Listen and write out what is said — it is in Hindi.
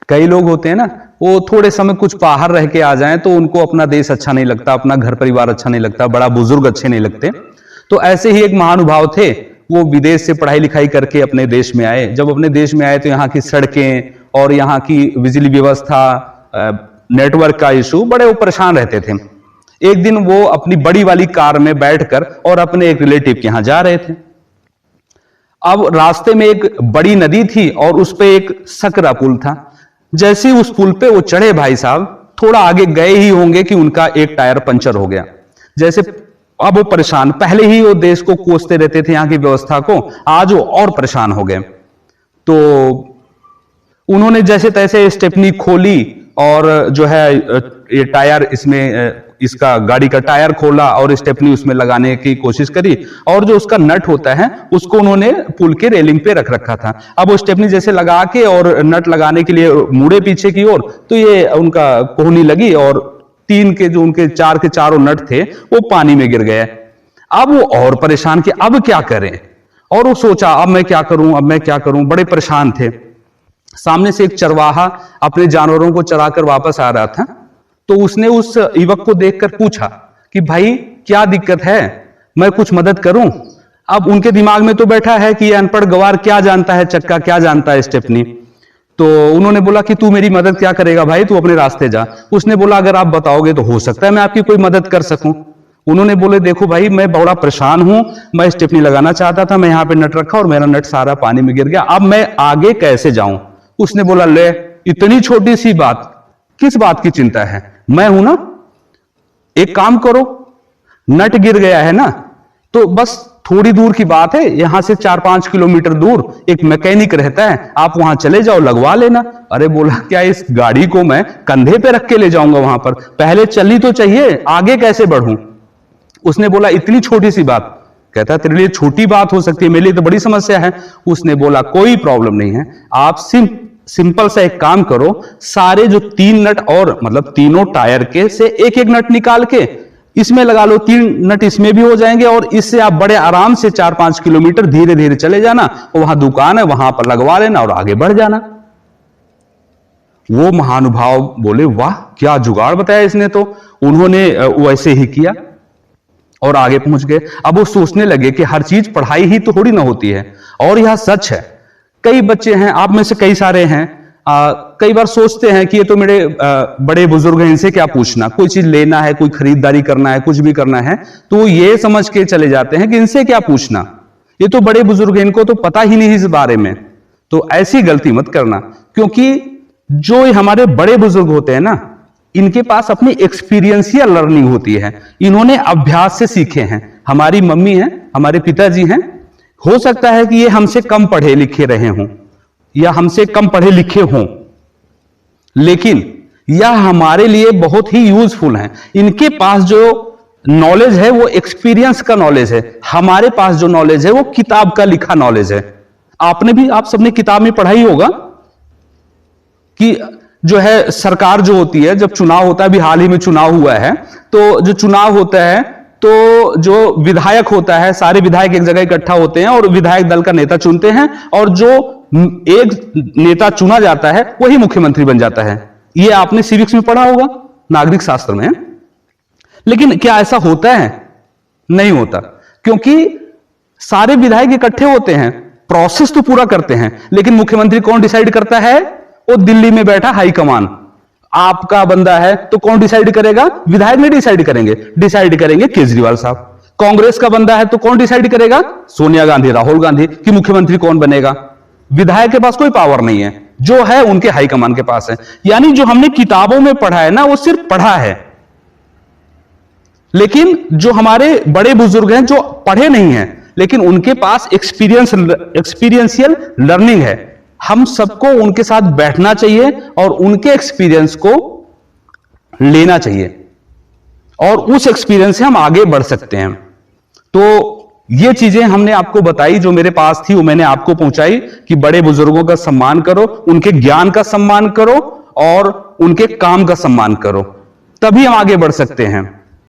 कई लोग होते हैं ना, वो थोड़े समय कुछ बाहर रह के आ जाएं तो उनको अपना देश अच्छा नहीं लगता, अपना घर परिवार अच्छा नहीं लगता, बड़ा बुजुर्ग अच्छे नहीं लगते। तो ऐसे ही एक महानुभाव थे, वो विदेश से पढ़ाई लिखाई करके अपने देश में आए। जब अपने देश में आए तो यहाँ की सड़कें और यहाँ की बिजली व्यवस्था, नेटवर्क का इशू, बड़े वो परेशान रहते थे। एक दिन वो अपनी बड़ी वाली कार में बैठकर और अपने एक रिलेटिव के यहां जा रहे थे। अब रास्ते में एक बड़ी नदी थी और उस पे एक सकरा पुल था। जैसे ही उस पुल पे वो चढ़े भाई साहब, थोड़ा आगे गए ही होंगे कि उनका एक टायर पंचर हो गया। जैसे अब वो परेशान, पहले ही वो देश को कोसते रहते थे यहाँ की व्यवस्था को, आज वो और परेशान हो गए। तो उन्होंने जैसे तैसे स्टेपनी खोली और जो है ये टायर इसमें, इसका गाड़ी का टायर खोला और स्टेपनी उसमें लगाने की कोशिश करी, और जो उसका नट होता है उसको उन्होंने पुल के रेलिंग पे रख रखा था। अब वो स्टेपनी जैसे लगा के और नट लगाने के लिए मुड़े पीछे की ओर, तो ये उनका कोहनी लगी और तीन के जो उनके चार के चारों नट थे वो पानी में गिर गए। अब वो और परेशान कि अब क्या करें, और वो सोचा अब मैं क्या करूं, अब मैं क्या करूं, बड़े परेशान थे। सामने से एक चरवाहा अपने जानवरों को चराकर वापस आ रहा था, तो उसने उस युवक को देखकर पूछा कि भाई क्या दिक्कत है, मैं कुछ मदद करूं। अब उनके दिमाग में तो बैठा है कि ये अनपढ़ गवार क्या जानता है चक्का, क्या जानता है स्टेपनी। तो उन्होंने बोला कि तू मेरी मदद क्या करेगा भाई, तू अपने रास्ते जा। उसने बोला अगर आप बताओगे तो हो सकता है मैं आपकी कोई मदद कर सकूं। उन्होंने बोले देखो भाई मैं बड़ा परेशान हूं, मैं स्टेपनी लगाना चाहता था, मैं यहां पे नट रखा और मेरा नट सारा पानी में गिर गया, अब मैं आगे कैसे जाऊं। उसने बोला ले, इतनी छोटी सी बात, किस बात की चिंता है, मैं हूं ना, एक काम करो, नट गिर गया है ना, तो बस थोड़ी दूर की बात है, यहां से 4-5 किलोमीटर दूर एक मैकेनिक रहता है, आप वहां चले जाओ, लगवा लेना। अरे बोला क्या इस गाड़ी को मैं कंधे पे रख के ले जाऊंगा वहां पर, पहले चलनी तो चाहिए, आगे कैसे बढ़ूं। उसने बोला इतनी छोटी सी बात, कहता तेरे लिए छोटी बात हो सकती है, मेरे लिए तो बड़ी समस्या है। उसने बोला कोई प्रॉब्लम नहीं है, आप सिंपल सा एक काम करो, सारे जो 3 नट और मतलब तीनों टायर के से एक एक नट निकाल के इसमें लगा लो, 3 नट इसमें भी हो जाएंगे और इससे आप बड़े आराम से 4-5 किलोमीटर धीरे धीरे चले जाना, वहां दुकान है वहां पर लगवा लेना और आगे बढ़ जाना। वो महानुभाव बोले वाह क्या जुगाड़ बताया इसने, तो उन्होंने वैसे ही किया और आगे पहुंच गए। अब वो सोचने लगे कि हर चीज पढ़ाई ही तो थोड़ी ना होती है, और यह सच है। कई बच्चे हैं, आप में से कई सारे हैं, कई बार सोचते हैं कि ये तो मेरे बड़े बुजुर्ग हैं, इनसे क्या पूछना, कोई चीज लेना है, कोई खरीदारी करना है, कुछ भी करना है, तो ये समझ के चले जाते हैं कि इनसे क्या पूछना, ये तो बड़े बुजुर्ग हैं, इनको तो पता ही नहीं इस बारे में। तो ऐसी गलती मत करना, क्योंकि जो हमारे बड़े बुजुर्ग होते हैं ना, इनके पास अपनी एक्सपीरियंशियल लर्निंग होती है, इन्होंने अभ्यास से सीखे हैं। हमारी मम्मी हैं, हमारे पिताजी हैं, हो सकता है कि ये हमसे कम पढ़े लिखे रहे हों या हमसे कम पढ़े लिखे हों, लेकिन यह हमारे लिए बहुत ही यूजफुल है। इनके पास जो नॉलेज है वो एक्सपीरियंस का नॉलेज है, हमारे पास जो नॉलेज है वो किताब का लिखा नॉलेज है। आप सबने किताब में पढ़ा ही होगा कि जो है सरकार जो होती है, जब चुनाव होता है, अभी हाल ही में चुनाव हुआ है, तो जो चुनाव होता है तो जो विधायक होता है, सारे विधायक एक जगह इकट्ठा होते हैं और विधायक दल का नेता चुनते हैं, और जो एक नेता चुना जाता है वही मुख्यमंत्री बन जाता है। ये आपने सिविक्स में पढ़ा होगा, नागरिक शास्त्र में। लेकिन क्या ऐसा होता है? नहीं होता, क्योंकि सारे विधायक इकट्ठे होते हैं, प्रोसेस तो पूरा करते हैं, लेकिन मुख्यमंत्री कौन डिसाइड करता है? वो दिल्ली में बैठा हाईकमान। आपका बंदा है तो कौन डिसाइड करेगा? विधायक नहीं डिसाइड करेंगे, डिसाइड करेंगे केजरीवाल साहब। कांग्रेस का बंदा है तो कौन डिसाइड करेगा? सोनिया गांधी, राहुल गांधी, कि मुख्यमंत्री कौन बनेगा। विधायक के पास कोई पावर नहीं है, जो है उनके हाईकमान के पास है। यानी जो हमने किताबों में पढ़ा है ना, वो सिर्फ पढ़ा है, लेकिन जो हमारे बड़े बुजुर्ग हैं जो पढ़े नहीं हैं, लेकिन उनके पास एक्सपीरियंशियल लर्निंग है। हम सबको उनके साथ बैठना चाहिए और उनके एक्सपीरियंस को लेना चाहिए, और उस एक्सपीरियंस से हम आगे बढ़ सकते हैं। तो ये चीजें हमने आपको बताई, जो मेरे पास थी वो मैंने आपको पहुंचाई, कि बड़े बुजुर्गों का सम्मान करो, उनके ज्ञान का सम्मान करो और उनके काम का सम्मान करो, तभी हम आगे बढ़ सकते हैं।